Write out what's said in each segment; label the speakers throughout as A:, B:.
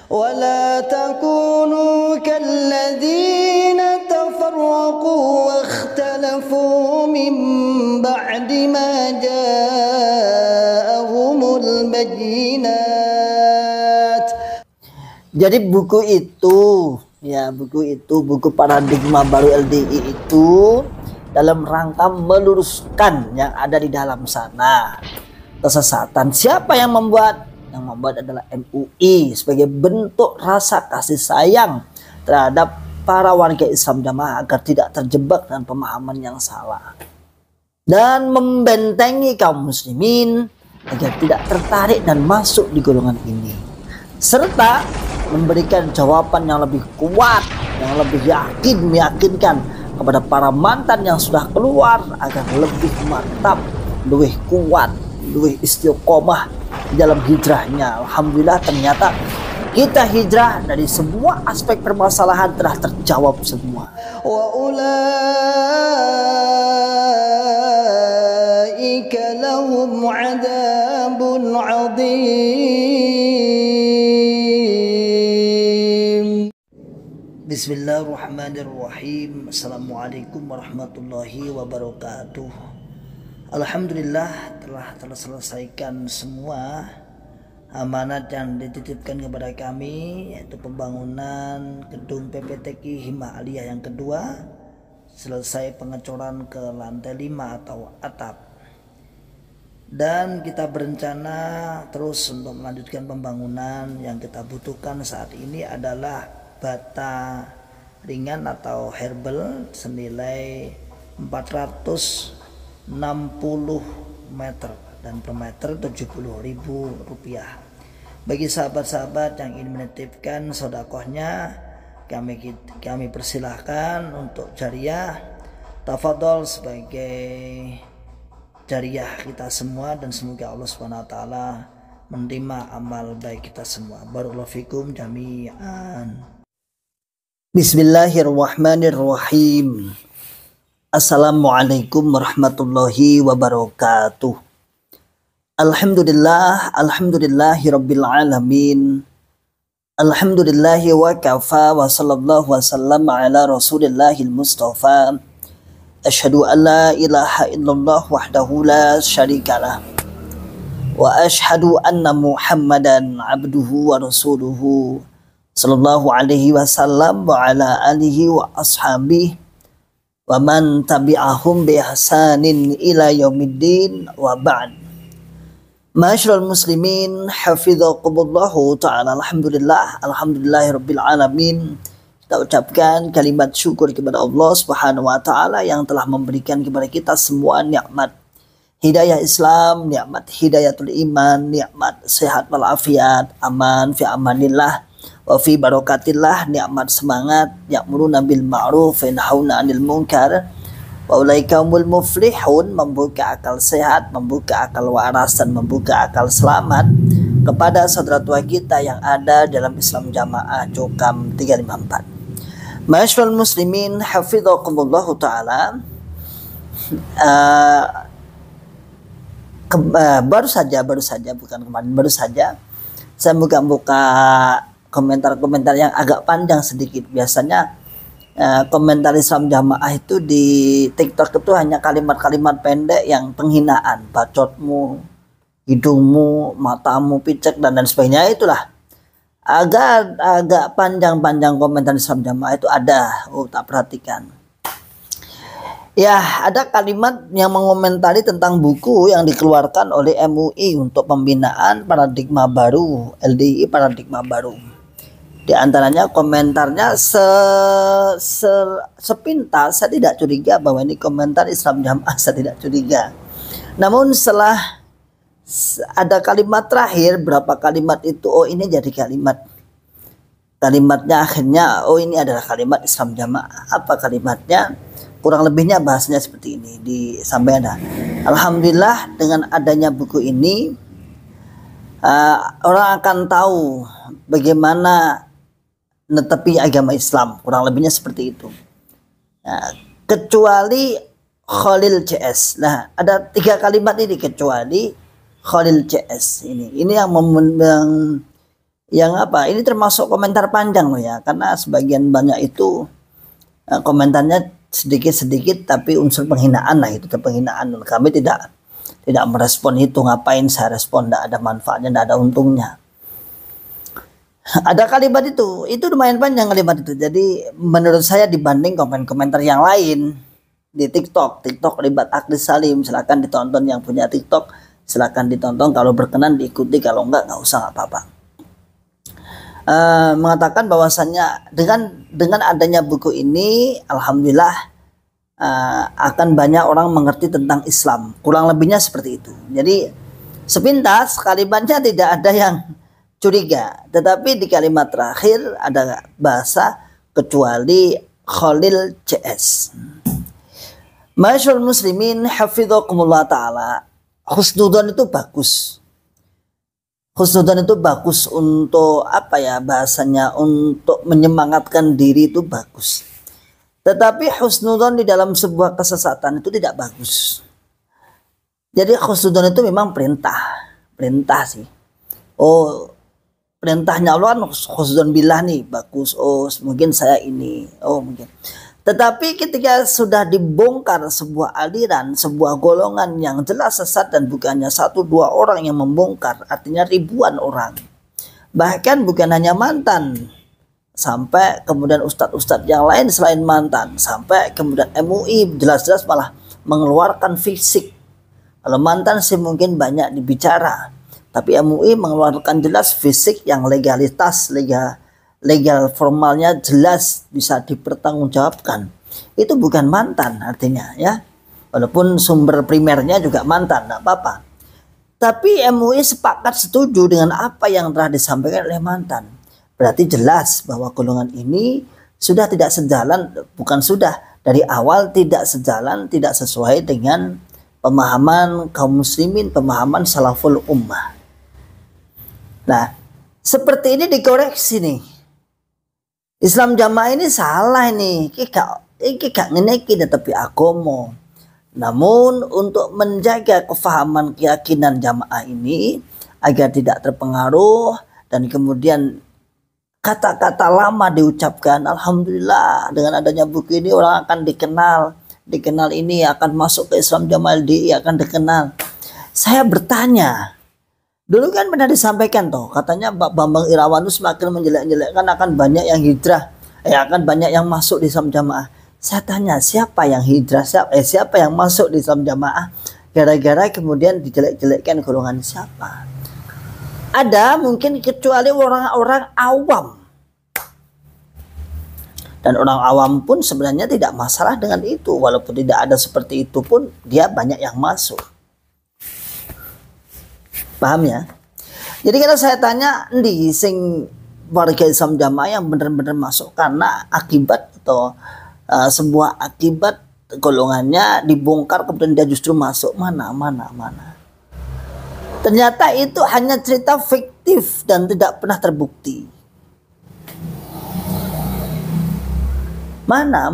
A: ولا تكونوا كالذين تفرقوا واختلفوا من بعد ما جاءهم البينات. Jadi buku paradigma baru LDI itu dalam rangka meluruskan yang ada di dalam sana kesesatan. Siapa yang membuat? Yang membuat adalah MUI sebagai bentuk rasa kasih sayang terhadap para warga Islam Jamaah agar tidak terjebak dengan pemahaman yang salah dan membentengi kaum muslimin agar tidak tertarik dan masuk di golongan ini, serta memberikan jawaban yang lebih kuat, yang lebih meyakinkan kepada para mantan yang sudah keluar agar lebih mantap, lebih kuat, lebih istiqomah dalam hijrahnya. Alhamdulillah, ternyata kita hijrah dari semua aspek permasalahan telah terjawab semua. Wa ulaika lahum adzabun adzim. Bismillahirrahmanirrahim. Assalamualaikum warahmatullahi wabarakatuh. Alhamdulillah telah terselesaikan semua amanat yang dititipkan kepada kami, yaitu pembangunan gedung PPTQ Himah Aliyah yang kedua, selesai pengecoran ke lantai 5 atau atap, dan kita berencana terus untuk melanjutkan pembangunan. Yang kita butuhkan saat ini adalah bata ringan atau herbal senilai 460 meter dan per meter Rp70.000. Bagi sahabat-sahabat yang ingin menitipkan sedekahnya, kami persilahkan untuk jariah. Tafadhol sebagai jariah kita semua, dan semoga Allah SWT menerima amal baik kita semua. Barakallahu fikum jami'an. Bismillahirrahmanirrahim. Assalamualaikum warahmatullahi wabarakatuh. Alhamdulillahi rabbil alamin. Alhamdulillahi wa kafa wa sallallahu wasallam ala rasulillahil mustafa. Asyhadu an la ilaha illallah wahdahu la syarikalah. Wa asyhadu anna Muhammadan abduhu wa rasuluhu sallallahu alaihi wasallam wa ala alihi wa ashabihi wa man tabi'ahum bi ihsanin ila yaumiddin wa ba'd. Ma'asyiral muslimin hafizakumullahu ta'ala. Alhamdulillahirabbil alamin. Kita ucapkan kalimat syukur kepada Allah Subhanahu wa taala yang telah memberikan kepada kita semua nikmat hidayah Islam, nikmat hidayatul iman, nikmat sehat walafiat, aman fi amanillah wa fi barakatillah, nikmat semangat, ya'muruna bil ma'ruf wa yanhauna 'anil munkar, wa ulaika humul muflihun, membuka akal sehat, membuka akal waras, dan membuka akal selamat kepada saudara tua kita yang ada dalam Islam Jamaah Jokam 354. Ma'asyiral muslimin hafizakumullahu taala. Baru saja saya buka komentar-komentar yang agak panjang sedikit. Biasanya komentar Islam Jamaah itu di TikTok itu hanya kalimat-kalimat pendek yang penghinaan, bacotmu, hidungmu, matamu, picek, dan sebagainya. Itulah agak panjang komentar Islam Jamaah itu ada. Tak perhatikan. Ya, ada kalimat yang mengomentari tentang buku yang dikeluarkan oleh MUI untuk pembinaan paradigma baru, LDI paradigma baru. Di antaranya komentarnya sepintas saya tidak curiga bahwa ini komentar Islam Jamaah, saya tidak curiga. Namun setelah ada kalimat terakhir, berapa kalimat itu, oh ini jadi kalimatnya akhirnya, oh ini adalah kalimat Islam Jamaah. Apa kalimatnya? Kurang lebihnya bahasanya seperti ini disampaikan. Alhamdulillah, dengan adanya buku ini orang akan tahu bagaimana netepi agama Islam. Kurang lebihnya seperti itu. Kecuali Khalil CS. Nah, ada 3 kalimat ini, kecuali Khalil CS ini. Ini yang yang apa? Ini termasuk komentar panjang loh ya, karena sebagian banyak itu komentarnya sedikit-sedikit tapi unsur penghinaan lah, itu penghinaan. Kami tidak merespon itu, ngapain saya respon, tidak ada manfaatnya, tidak ada untungnya. Ada kalimat itu lumayan panjang kalimat itu. Jadi menurut saya dibanding komentar yang lain di TikTok Ribat Aklis Salim, silakan ditonton, yang punya TikTok silakan ditonton, kalau berkenan diikuti, kalau enggak usah, nggak apa-apa. Mengatakan bahwasannya dengan adanya buku ini, alhamdulillah akan banyak orang mengerti tentang Islam, kurang lebihnya seperti itu. Jadi sepintas kalimatnya tidak ada yang curiga, tetapi di kalimat terakhir ada bahasa kecuali Khalil CS. Masyaallah muslimin hafidhakumullah ta'ala, husnudzon itu bagus. Husnudzon itu bagus untuk apa ya bahasanya, untuk menyemangatkan diri itu bagus. Tetapi husnudzon di dalam sebuah kesesatan itu tidak bagus. Jadi husnudzon itu memang perintah sih. Oh, perintahnya Allah husnudzon billah nih, bagus. Oh, mungkin saya ini. Oh, mungkin. Tetapi ketika sudah dibongkar sebuah aliran, sebuah golongan yang jelas sesat, dan bukannya 1-2 orang yang membongkar, artinya ribuan orang. Bahkan bukan hanya mantan, sampai kemudian ustadz-ustadz yang lain selain mantan, sampai kemudian MUI jelas-jelas malah mengeluarkan fisik. Kalau mantan sih mungkin banyak dibicara, tapi MUI mengeluarkan jelas fisik yang legalitas, legal formalnya jelas bisa dipertanggungjawabkan. Itu bukan mantan artinya ya, walaupun sumber primernya juga mantan, tidak apa-apa. Tapi MUI sepakat setuju dengan apa yang telah disampaikan oleh mantan. Berarti jelas bahwa golongan ini sudah tidak sejalan, bukan sudah, dari awal tidak sejalan, tidak sesuai dengan pemahaman kaum muslimin, pemahaman salaful ummah. Nah, seperti ini dikoreksi nih. Islam jamaah ini salah ini. Iki gak ngeneki tapi agomo. Namun untuk menjaga kefahaman keyakinan jamaah ini agar tidak terpengaruh, dan kemudian kata-kata lama diucapkan, alhamdulillah dengan adanya buku ini orang akan dikenal ini akan masuk ke Islam Jamaah LDI, akan dikenal. Saya bertanya, dulu kan pernah disampaikan toh, katanya Pak Bambang Irawan itu semakin menjelek-jelekkan akan banyak yang hijrah, akan banyak yang masuk di Islam Jamaah. Saya tanya, siapa yang hijrah, siapa yang masuk di Islam Jamaah gara-gara kemudian dijelek-jelekkan, golongan siapa? Ada mungkin, kecuali orang-orang awam. Dan orang awam pun sebenarnya tidak masalah dengan itu, walaupun tidak ada seperti itu pun dia banyak yang masuk. Paham ya? Jadi kalau saya tanya, di sing warga Islam Jamaah yang benar-benar masuk karena akibat atau sebuah akibat golongannya dibongkar kemudian dia justru masuk, mana. Ternyata itu hanya cerita fiktif dan tidak pernah terbukti. Mana.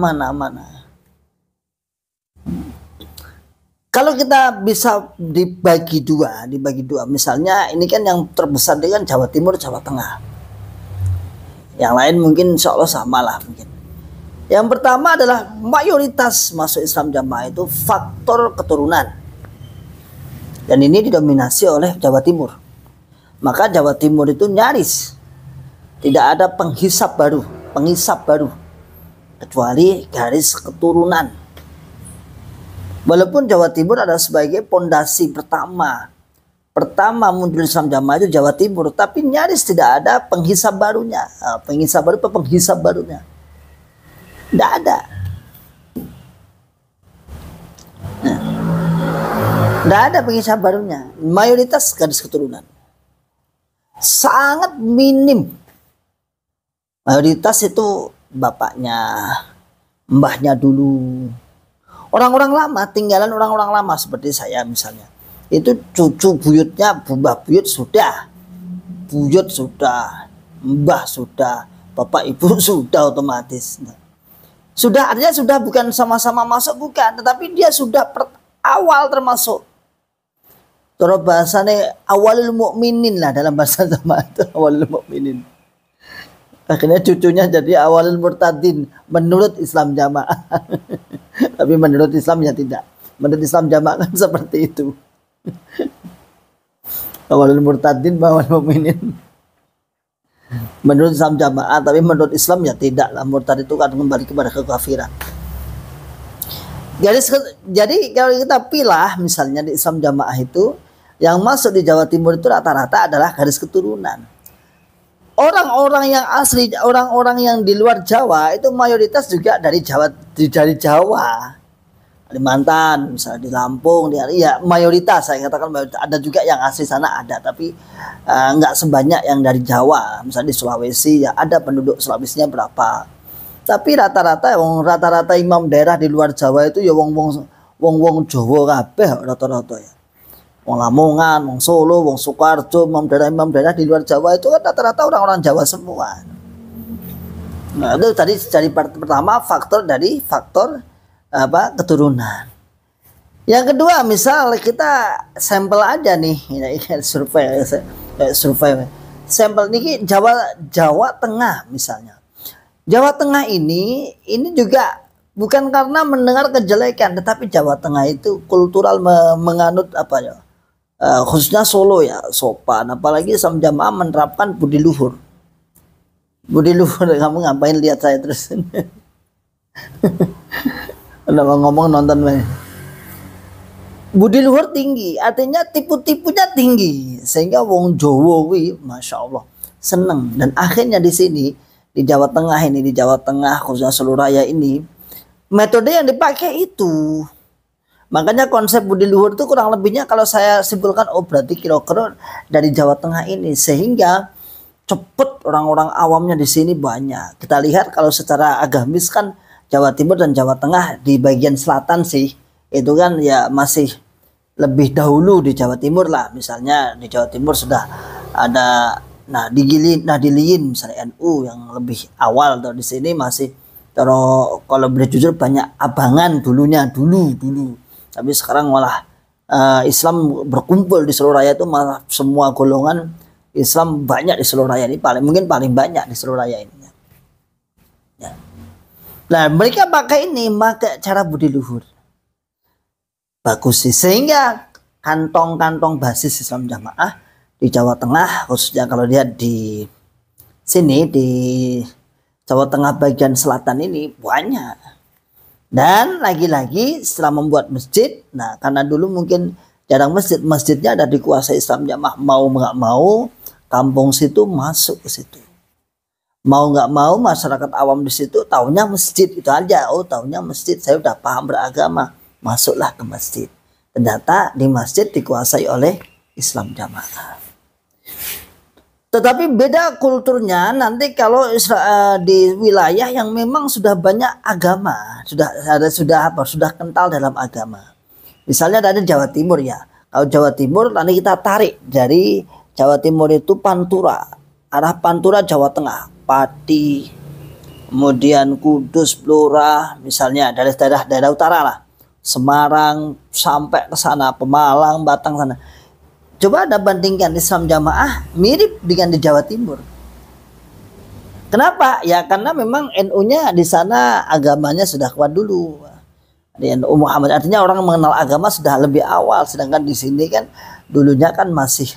A: Kalau kita bisa dibagi dua, misalnya ini kan yang terbesar dengan Jawa Timur, Jawa Tengah. Yang lain mungkin insya Allah sama lah mungkin. Yang pertama adalah mayoritas masuk Islam Jamaah itu faktor keturunan. Dan ini didominasi oleh Jawa Timur. Maka Jawa Timur itu nyaris tidak ada penghisap baru, kecuali garis keturunan. Walaupun Jawa Timur adalah sebagai pondasi pertama muncul Islam Jamaah itu Jawa Timur, tapi nyaris tidak ada penghisap barunya. Penghisap barunya tidak ada. Tidak ada penghisap barunya. Mayoritas garis keturunan sangat minim. Mayoritas itu bapaknya, mbahnya dulu. Orang-orang lama, tinggalan orang-orang lama seperti saya misalnya. Itu cucu buyutnya, mbah buyut sudah. Mbah sudah, bapak ibu sudah otomatis. Sudah, artinya sudah bukan sama-sama masuk, bukan. Tetapi dia sudah awal termasuk. Cara bahasanya awalul mukminin lah dalam bahasa jamaah itu awalul mukminin. Akhirnya cucunya jadi awalul murtadin menurut Islam jamaah. Tapi menurut Islam ya tidak. Menurut Islam jamaah kan seperti itu. Awalul murtadin awalul mukminin. Menurut Islam jamaah, tapi menurut Islam ya tidak lah. Murtad itu kan kembali kepada kekafiran. Jadi kalau kita pilah misalnya di Islam jamaah itu yang masuk di Jawa Timur itu rata-rata adalah garis keturunan. Orang-orang yang asli, orang-orang yang di luar Jawa itu mayoritas juga dari Jawa, Kalimantan, misalnya di Lampung, ya mayoritas saya katakan mayoritas. Ada juga yang asli sana ada, tapi nggak sebanyak yang dari Jawa. Misalnya di Sulawesi ya ada penduduk Sulawesinya berapa. Tapi rata-rata imam daerah di luar Jawa itu ya wong Jawa kabeh rata-rata ya. Wong Lamongan, wong Solo, wong Sukoharjo, imam daerah di luar Jawa itu kan rata-rata orang-orang Jawa semua. Nah, itu tadi dari pertama faktor keturunan. Yang kedua, misal kita sampel aja nih, survei. Sampel ini Jawa Tengah misalnya. Jawa Tengah ini juga bukan karena mendengar kejelekan, tetapi Jawa Tengah itu kultural menganut khususnya Solo ya sopan, apalagi Islam jamaah menerapkan budi luhur. Kamu ngapain lihat saya terus? Udah mau ngomong nonton banyak. Budi luhur tinggi, artinya tipu-tipunya tinggi, sehingga wong Jawa masya Allah seneng. Dan akhirnya di sini di Jawa Tengah khususnya seluruh raya ini metode yang dipakai itu. Makanya konsep budi luhur itu kurang lebihnya kalau saya simpulkan berarti kira-kira dari Jawa Tengah ini, sehingga cepet orang-orang awamnya di sini banyak. Kita lihat kalau secara agamis kan Jawa Timur dan Jawa Tengah di bagian selatan sih itu kan ya masih lebih dahulu di Jawa Timur lah. Misalnya di Jawa Timur sudah ada Nahdliyin misalnya NU yang lebih awal, atau di sini masih kalau boleh jujur banyak abangan dulu. Tapi sekarang malah Islam berkumpul di seluruh raya itu, malah semua golongan Islam banyak di seluruh raya ini, paling banyak di seluruh raya ini. Ya. Nah, mereka pakai cara budi luhur. Bagus sih, sehingga kantong-kantong basis Islam jamaah di Jawa Tengah, khususnya kalau lihat di sini di Jawa Tengah bagian selatan ini banyak. Dan lagi-lagi setelah membuat masjid, nah karena dulu mungkin jarang masjidnya ada dikuasai Islam jamaah, mau nggak mau kampung situ masuk ke situ. Mau nggak mau masyarakat awam di situ taunya masjid itu aja. Oh, taunya masjid, saya udah paham beragama, masuklah ke masjid. Ternyata di masjid dikuasai oleh Islam jamaah. Tetapi beda kulturnya nanti kalau di wilayah yang memang sudah banyak agama, sudah kental dalam agama. Misalnya dari Jawa Timur ya. Kalau Jawa Timur nanti kita tarik dari Jawa Timur itu Pantura, arah Pantura Jawa Tengah, Pati, kemudian Kudus, Blora, misalnya dari daerah utara lah, Semarang sampai ke sana, Pemalang, Batang sana. Coba Anda bandingkan Islam jamaah mirip dengan di Jawa Timur. Kenapa? Ya karena memang NU-nya di sana agamanya sudah kuat dulu. Di NU Muhammad, artinya orang mengenal agama sudah lebih awal, sedangkan di sini kan dulunya kan masih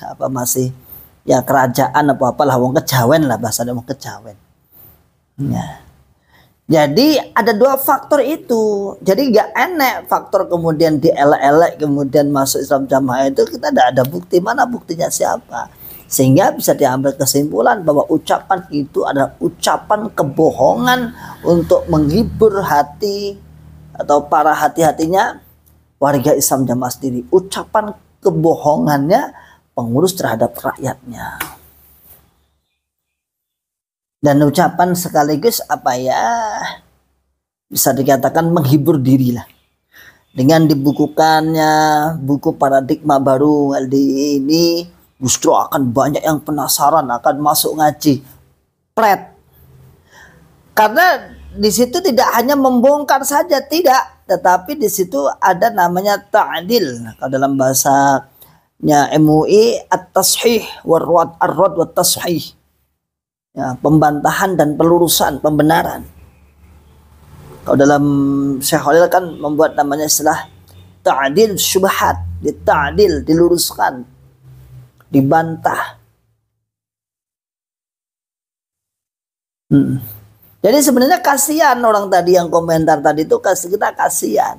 A: ya kerajaan apalah wong kejawen lah, bahasanya wong kejawen. Ya. Jadi ada dua faktor itu. Jadi gak enak faktor kemudian dielek-elek kemudian masuk Islam jamaah itu, kita tidak ada bukti. Mana buktinya siapa? Sehingga bisa diambil kesimpulan bahwa ucapan itu adalah ucapan kebohongan untuk menghibur hati atau para hati-hatinya warga Islam jamaah sendiri. Ucapan kebohongannya pengurus terhadap rakyatnya. Dan ucapan sekaligus bisa dikatakan menghibur diri lah. Dengan dibukukannya buku paradigma baru LDI ini, justru akan banyak yang penasaran, akan masuk ngaji. Karena di situ tidak hanya membongkar saja, tidak, tetapi di situ ada namanya ta'dil. Kalau dalam bahasa ya MUI at-tashih ar-rad wa tashih, ya, pembantahan dan pelurusan, pembenaran. Kalau dalam Syekh Khalil kan membuat namanya istilah ta'dil syubhat, dita'dil, diluruskan, dibantah. Jadi sebenarnya kasihan orang tadi yang komentar tadi itu, kita kasihan.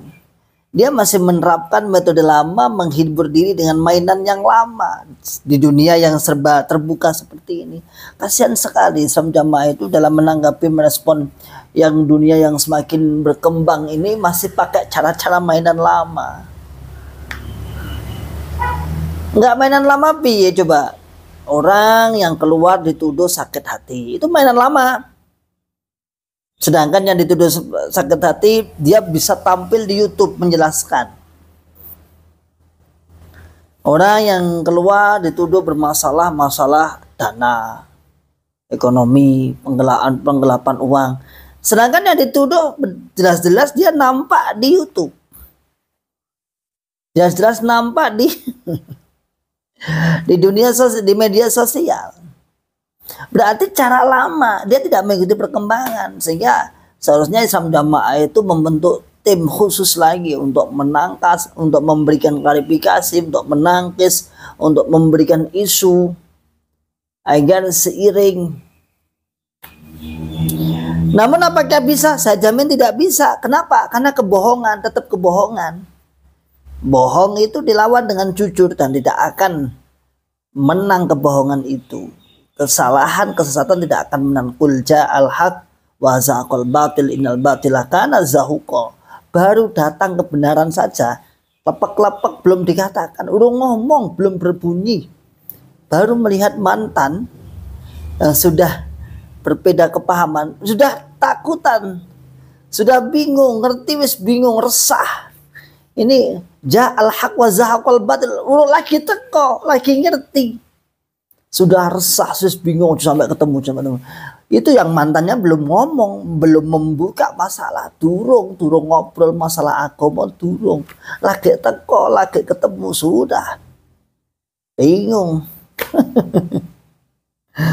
A: Dia masih menerapkan metode lama, menghibur diri dengan mainan yang lama di dunia yang serba terbuka seperti ini. Kasihan sekali Islam Jamaah itu dalam menanggapi, merespon yang dunia yang semakin berkembang ini masih pakai cara-cara mainan lama. Enggak mainan lama piye coba? Orang yang keluar dituduh sakit hati, itu mainan lama. Sedangkan yang dituduh sakit hati, dia bisa tampil di YouTube menjelaskan. Orang yang keluar dituduh bermasalah, masalah dana, ekonomi, penggelapan uang. Sedangkan yang dituduh jelas-jelas dia nampak di YouTube. Jelas-jelas nampak di dunia sosial, di media sosial. Berarti cara lama, dia tidak mengikuti perkembangan, sehingga seharusnya Islam Jamaah itu membentuk tim khusus lagi untuk menangkas, untuk memberikan klarifikasi, untuk menangkis, untuk memberikan isu agar seiring. Namun apakah bisa? Saya jamin tidak bisa. Kenapa? Karena kebohongan tetap kebohongan. Bohong itu dilawan dengan jujur dan tidak akan menang kebohongan itu. Kesalahan, kesesatan tidak akan menang. Qul ja'al haq wa zaqal batil innal batila kana zahuqa. Baru datang kebenaran saja, lepek-lepek belum dikatakan, urung ngomong belum berbunyi, baru melihat mantan sudah berbeda kepahaman, sudah takutan, sudah bingung, ngerti wis bingung, resah. Ini ja'al haq wa zaqal batil, urung lagi teko, lagi ngerti. Sudah resah, sus bingung sampai ketemu. Itu yang mantannya belum ngomong, belum membuka masalah, durung ngobrol masalah agama, durung. Lagi teko, lagi ketemu, sudah bingung.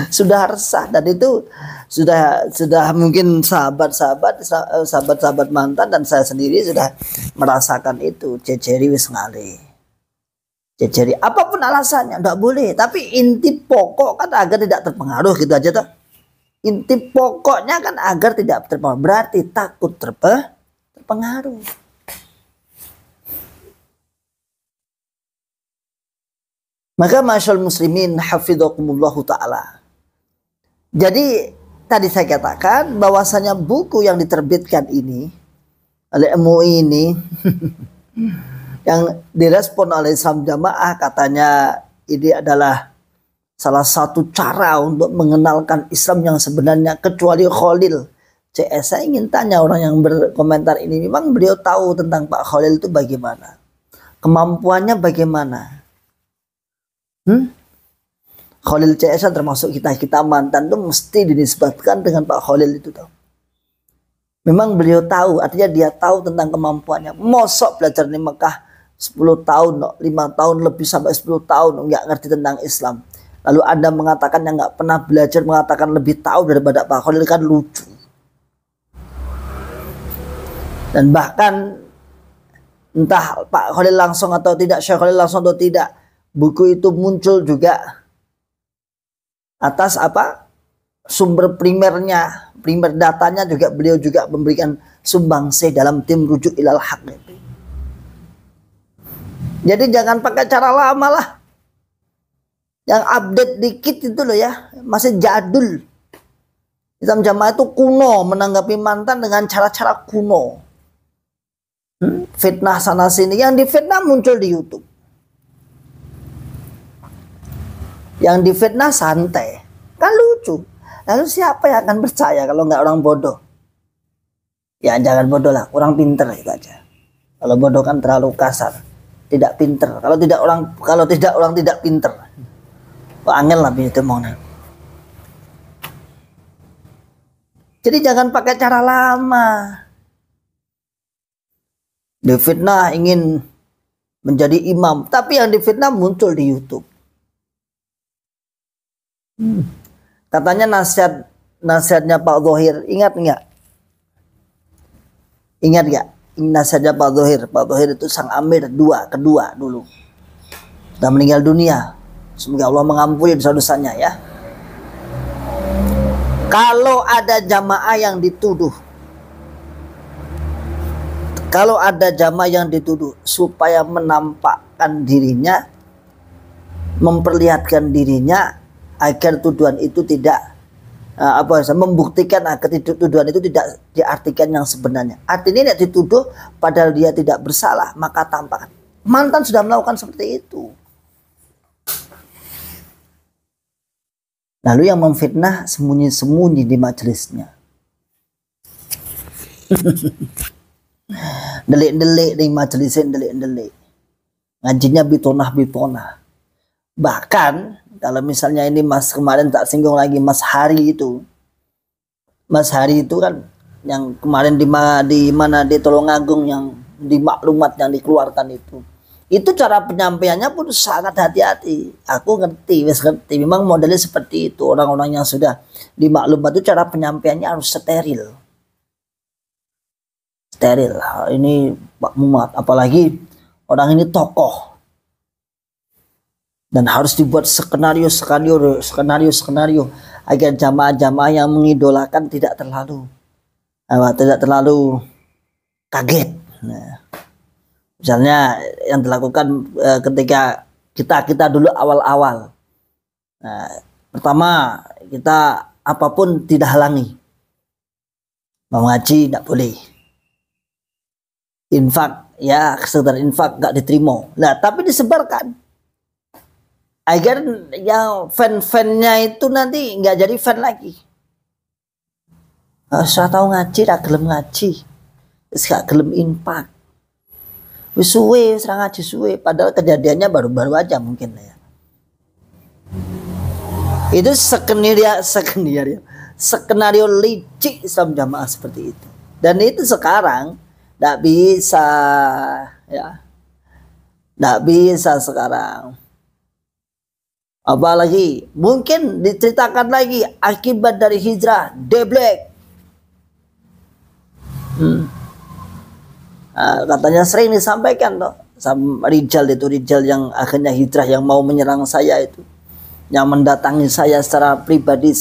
A: Sudah resah, dan itu sudah mungkin sahabat mantan dan saya sendiri sudah merasakan itu. Jejeri wis ngalih. Jadi apapun alasannya tidak boleh, tapi inti pokok kan agar tidak terpengaruh, gitu aja toh. Inti pokoknya kan agar tidak terpengaruh, berarti takut terpengaruh. Maka masyaallah muslimin hafidhakumullahu ta'ala. Jadi tadi saya katakan bahwasanya buku yang diterbitkan ini oleh MUI ini yang direspon oleh Islam Jamaah, katanya ini adalah salah satu cara untuk mengenalkan Islam yang sebenarnya, kecuali Khalil. Saya ingin tanya orang yang berkomentar ini, memang beliau tahu tentang Pak Khalil itu bagaimana? Kemampuannya bagaimana? Khalil CS termasuk kita mantan itu mesti dinisbatkan dengan Pak Khalil itu tahu. Memang beliau tahu, artinya dia tahu tentang kemampuannya. Mosok belajar di Mekah 10 tahun, 5 tahun lebih sampai 10 tahun nggak ngerti tentang Islam. Lalu Anda mengatakan yang nggak pernah belajar mengatakan lebih tahu daripada Pak Khalil, kan lucu. Dan bahkan entah Pak Khalil langsung atau tidak, Syekh Khalil langsung atau tidak, buku itu muncul juga atas apa? Sumber primernya, primer datanya juga beliau juga memberikan sumbangsi dalam tim rujuk ilal haq. Jadi jangan pakai cara lama lah. Yang update dikit itu loh ya, masih jadul. Islam Jamaah itu kuno, menanggapi mantan dengan cara-cara kuno. Fitnah sana sini, yang difitnah muncul di YouTube. Yang difitnah santai, kan lucu. Lalu siapa yang akan percaya kalau nggak orang bodoh? Ya jangan bodoh lah, orang pinter itu aja. Kalau bodoh kan terlalu kasar. Tidak pinter. Kalau tidak orang tidak pinter. Angel lah itu mau. Jadi jangan pakai cara lama. Difitnah ingin menjadi imam, tapi yang difitnah muncul di YouTube. Katanya nasihatnya Pak Thohir, ingat nggak? Ingat nggak? Nasihatnya Pak Thohir. Pak Thohir itu sang amir kedua dulu, sudah meninggal dunia. Semoga Allah mengampuni dosa-dosanya ya. Kalau ada jamaah yang dituduh, supaya menampakkan dirinya, memperlihatkan dirinya agar tuduhan itu tidak membuktikan agar tuduhan itu tidak diartikan yang sebenarnya. Artinya tidak dituduh padahal dia tidak bersalah, maka tampakkan. Mantan sudah melakukan seperti itu. Lalu yang memfitnah sembunyi-sembunyi di majelisnya. Delik-delik di majelisnya, delik-delik. Ngajinya bitonah. Bahkan kalau misalnya ini Mas kemarin tak singgung lagi Mas Hari itu. Mas Hari itu kan yang kemarin di mana di Tulungagung yang di maklumat yang dikeluarkan itu. Itu cara penyampaiannya pun sangat hati-hati. Aku ngerti. Memang modelnya seperti itu. Orang-orang yang sudah di maklumat itu cara penyampaiannya harus steril. Ini Pak Muhammad, apalagi orang ini tokoh. Dan harus dibuat skenario agar jamaah-jamaah yang mengidolakan tidak terlalu kaget. Nah, misalnya yang dilakukan ketika kita dulu awal-awal. Nah, pertama kita apapun tidak halangi. Mau ngaji tidak boleh. Infak ya sekedar infak nggak diterima. Nah tapi disebarkan agar yang fan-fannya itu nanti nggak jadi fan lagi. Saya tahu ngaji, tak gelem ngaji, gak gelem infak. Wis suwe, serang ngaji suwe. Padahal kejadiannya baru-baru aja mungkin ya. Itu skenario licik Islam Jamaah seperti itu. Dan itu sekarang tidak bisa ya, tidak bisa sekarang. Apalagi mungkin diceritakan lagi akibat dari hijrah deblek. Katanya sering disampaikan toh sama Rijal yang akhirnya hijrah, yang mau menyerang saya itu, yang mendatangi saya secara pribadi,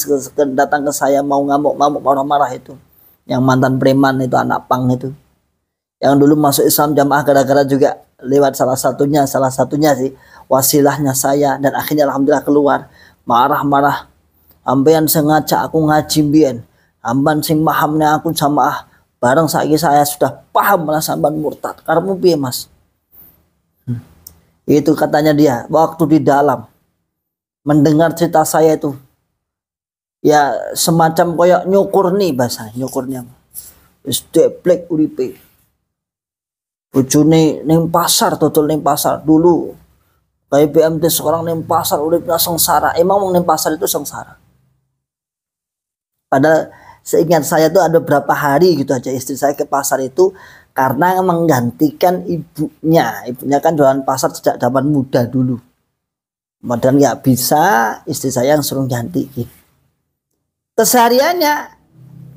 A: datang ke saya mau ngamuk-ngamuk marah-marah itu, yang mantan preman itu, anak pang itu, yang dulu masuk Islam Jamaah gara-gara juga lewat salah satunya sih wasilahnya saya, dan akhirnya alhamdulillah keluar marah-marah. Ambean sengaja aku ngaji mbien, amban sing pahamnya aku jamaah bareng saiki saya sudah paham malah sampean murtad. Karemu piye Mas? Itu katanya dia waktu di dalam mendengar cerita saya itu ya semacam koyok nyukur nih, bahasa nyukurnya wis deblek uripe. Bojone ning pasar, total ning pasar dulu. Kayak BMT sekarang ning pasar uripnya sengsara. Emang mau ning pasar itu sengsara. Padahal seingat saya tuh ada berapa hari gitu aja istri saya ke pasar itu karena menggantikan ibunya. Ibunya kan jualan pasar sejak zaman muda dulu. Padahal nggak bisa, istri saya yang suruh ganti. Kesehariannya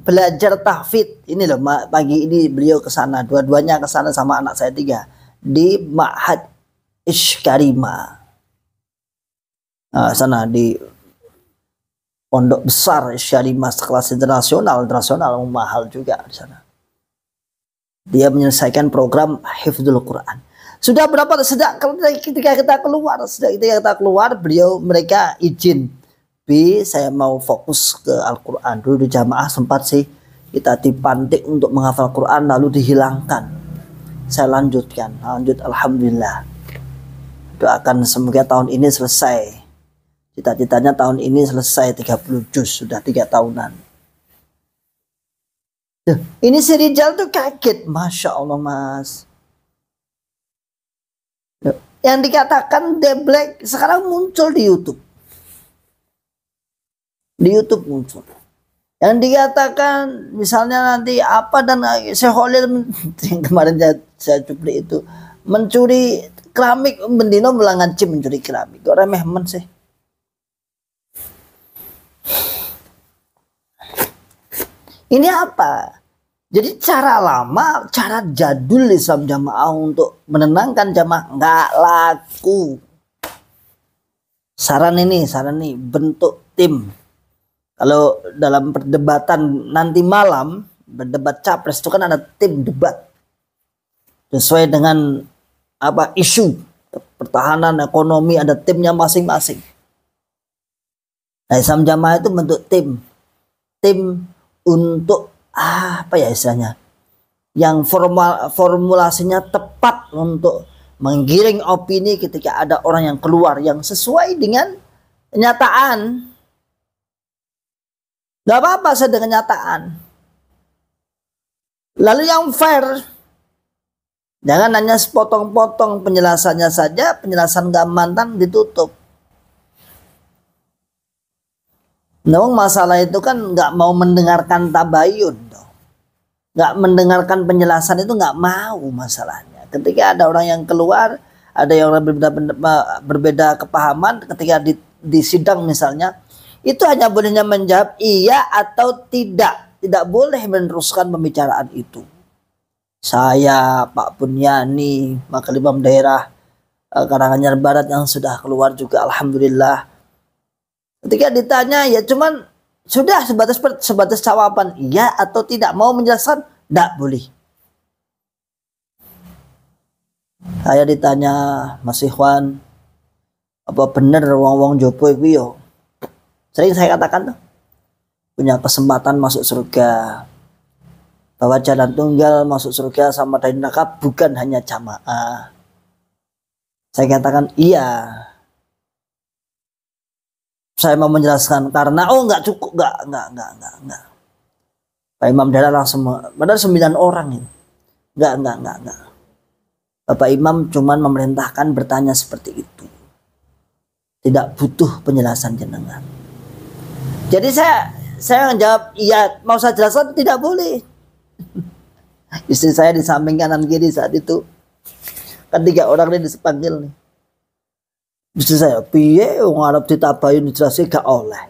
A: belajar tahfidz. Ini loh pagi ini beliau ke sana, dua-duanya ke sana sama anak saya 3 di Ma'had Ishkarima. Nah, sana di pondok besar Ishkarima sekelas internasional mahal juga di sana. Dia menyelesaikan program hifdzul Quran. Sudah berapa ketika kita keluar mereka izin, saya mau fokus ke Al-Quran. Dulu di jamaah sempat sih kita dipantik untuk menghafal Quran lalu dihilangkan. Saya lanjut alhamdulillah. Doakan semoga tahun ini selesai. Cita-citanya tahun ini selesai 30 juz, sudah 3 tahunan. Ini si Rijal tuh kaget, Masya Allah Mas. Yang dikatakan deblek sekarang muncul di YouTube. Di YouTube muncul. Yang dikatakan misalnya nanti apa dan Syekh Khalil yang kemarin saya cuplik itu mencuri keramik bendino mulang ngaji mencuri keramik. Kok remeh men sih. Ini apa? Jadi cara lama, cara jadul Islam Jamaah untuk menenangkan jamaah nggak laku. Saran ini bentuk tim. Kalau dalam perdebatan nanti malam, berdebat capres itu kan ada tim debat. Sesuai dengan apa isu pertahanan ekonomi ada timnya masing-masing. Nah, Islam Jamaah itu bentuk tim untuk apa ya istilahnya, yang formulasinya tepat untuk menggiring opini ketika ada orang yang keluar yang sesuai dengan kenyataan. Gak apa-apa saya dengan kenyataan. Lalu yang fair, jangan hanya sepotong-potong penjelasannya saja, penjelasan gak mantan ditutup. Namun masalah itu kan nggak mau mendengarkan tabayun, nggak mendengarkan penjelasan itu nggak mau masalahnya. Ketika ada orang yang keluar, ada yang berbeda kepahaman, ketika di sidang misalnya, itu hanya bolehnya menjawab iya atau tidak boleh meneruskan pembicaraan itu. Saya Pak Bunyani, Wakil Imam Daerah Karanganyar Barat yang sudah keluar juga, alhamdulillah. Ketika ditanya ya cuman sudah sebatas jawaban iya atau tidak, mau menjelaskan tidak boleh. Saya ditanya, Mas Ikhwan, apa benar wong-wong Jopo itu yo? Sering saya katakan tuh, punya kesempatan masuk surga, bahwa jalan tunggal masuk surga sama dari neraka bukan hanya jamaah. Saya katakan iya. Saya mau menjelaskan karena nggak cukup, nggak. Pak Imam Daerah langsung, padahal 9 orang ini. Nggak. Bapak Imam cuman memerintahkan bertanya seperti itu. Tidak butuh penjelasan jenengan. Jadi saya menjawab iya, mau saya jelaskan tidak boleh. Istri saya di samping kanan kiri saat itu. Kan 3 orang ini dipanggil nih. Bisa saya piye wong arep ditabayun dijelasin gak oleh.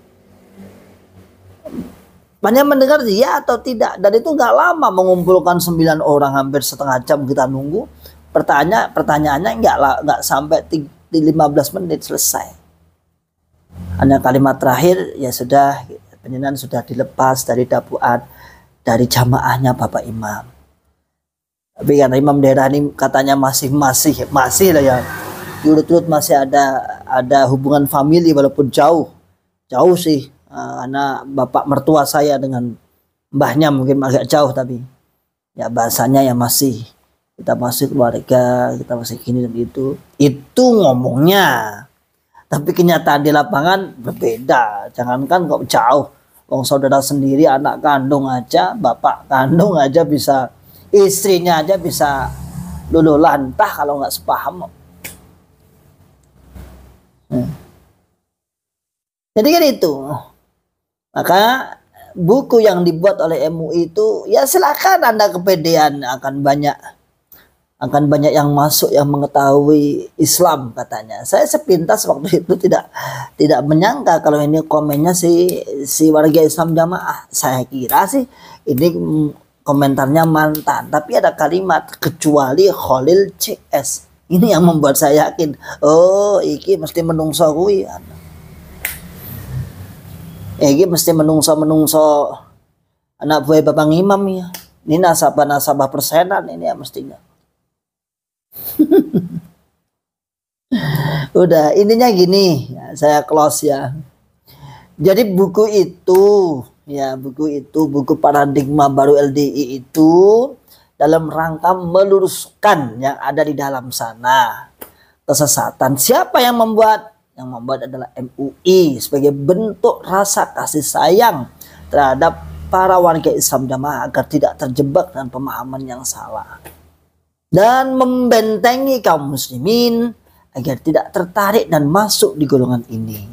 A: Banyak mendengar iya atau tidak, dan itu nggak lama mengumpulkan 9 orang, hampir setengah jam kita nunggu. Pertanyaannya nggak sampai 15 menit selesai. Hanya kalimat terakhir ya sudah, penjenengan sudah dilepas dari dapuan dari jamaahnya Bapak Imam. Tapi karena Imam Daerah ini katanya masih lah ya. Diurut-urut masih ada hubungan famili walaupun jauh sih, karena bapak mertua saya dengan mbahnya mungkin agak jauh, tapi ya bahasanya ya kita masih keluarga, kita masih gini dan itu ngomongnya, tapi kenyataan di lapangan berbeda. Jangankan kok jauh, wong saudara sendiri, anak kandung aja, bapak kandung aja bisa, istrinya aja bisa luluh lantah kalau nggak sepaham. Jadi kan itu. Maka buku yang dibuat oleh MUI itu ya silakan Anda kepedean, akan banyak yang masuk yang mengetahui Islam katanya. Saya sepintas waktu itu tidak menyangka kalau ini komennya si warga Islam Jamaah. Saya kira sih ini komentarnya mantan, tapi ada kalimat kecuali Khalil CS. Ini yang membuat saya yakin, oh iki mesti menungso kuwi. Iki mesti menungso anak buah Bapak Imam ya. Ini nasabah persenan ini ya mestinya. Udah, intinya gini, ya, saya close ya. Jadi buku paradigma baru LDI itu dalam rangka meluruskan yang ada di dalam sana, kesesatan. Siapa yang membuat? Yang membuat adalah MUI sebagai bentuk rasa kasih sayang terhadap para warga Islam Jamaah agar tidak terjebak dengan pemahaman yang salah, dan membentengi kaum muslimin agar tidak tertarik dan masuk di golongan ini,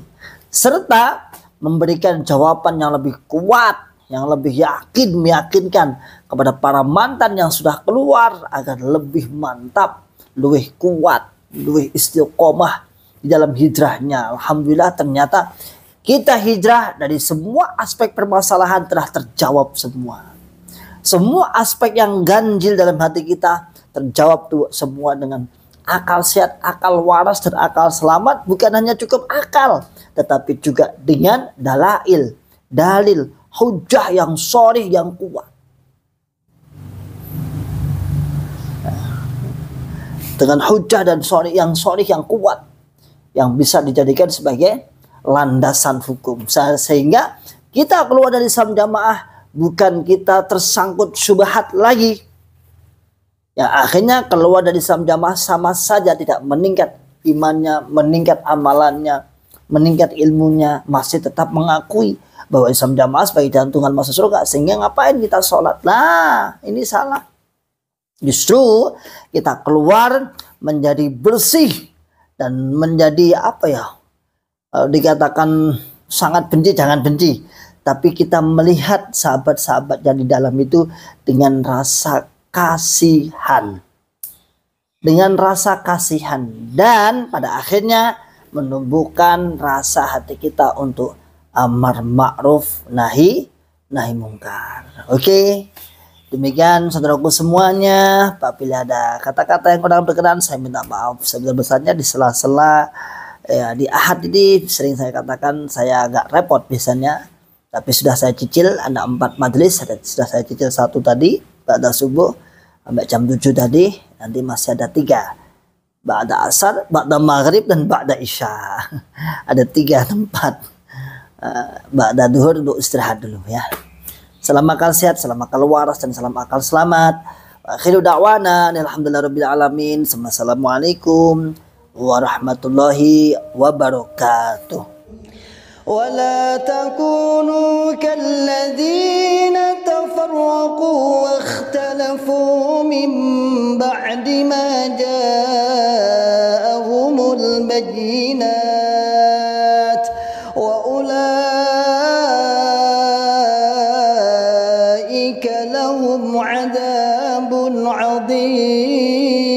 A: serta memberikan jawaban yang lebih kuat, yang lebih meyakinkan kepada para mantan yang sudah keluar agar lebih mantap, lebih kuat luwih istiqomah di dalam hijrahnya. Alhamdulillah ternyata kita hijrah dari semua aspek permasalahan telah terjawab semua. Semua aspek yang ganjil dalam hati kita terjawab tuh semua dengan akal sehat, akal waras, dan akal selamat. Bukan hanya cukup akal, tetapi juga dengan dalil, hujah yang sharih, yang kuat. Dengan hujah dan sharih yang kuat, yang bisa dijadikan sebagai landasan hukum. Sehingga kita keluar dari Islam Jamaah bukan kita tersangkut syubhat lagi. Ya, akhirnya keluar dari Islam Jamaah sama saja tidak meningkat imannya, meningkat amalannya, meningkat ilmunya, masih tetap mengakui bahwa Islam Jamaah sebagai jalan Tuhan masuk surga. Sehingga ngapain kita sholat? Nah, ini salah. Justru kita keluar menjadi bersih dan menjadi apa ya? Dikatakan sangat benci, jangan benci. Tapi kita melihat sahabat-sahabat yang di dalam itu dengan rasa kasihan. Dengan rasa kasihan. Dan pada akhirnya menumbuhkan rasa hati kita untuk amar ma'ruf nahi mungkar. Oke. Demikian saudaraku semuanya. Apabila ada kata-kata yang kurang berkenan, saya minta maaf sebesar-besarnya. Di sela-sela ya, di Ahad ini sering saya katakan saya agak repot biasanya. Tapi sudah saya cicil, ada 4 majelis. Sudah saya cicil 1 tadi pada subuh sampai jam 7 tadi. Nanti masih ada 3, ba'da asar, ba'da maghrib, dan ba'da isya. Ada 3 tempat. Ba'da duhur untuk istirahat dulu ya. Salam akal sehat, salam akal waras, dan salam akal selamat. Akhiru da'wana alhamdulillahirabbil alamin. Assalamualaikum warahmatullahi wabarakatuh. ولا تكونوا كالذين تفرقوا واختلفوا من بعد ما جاءهم البينات وأولئك لهم عذاب عظيم.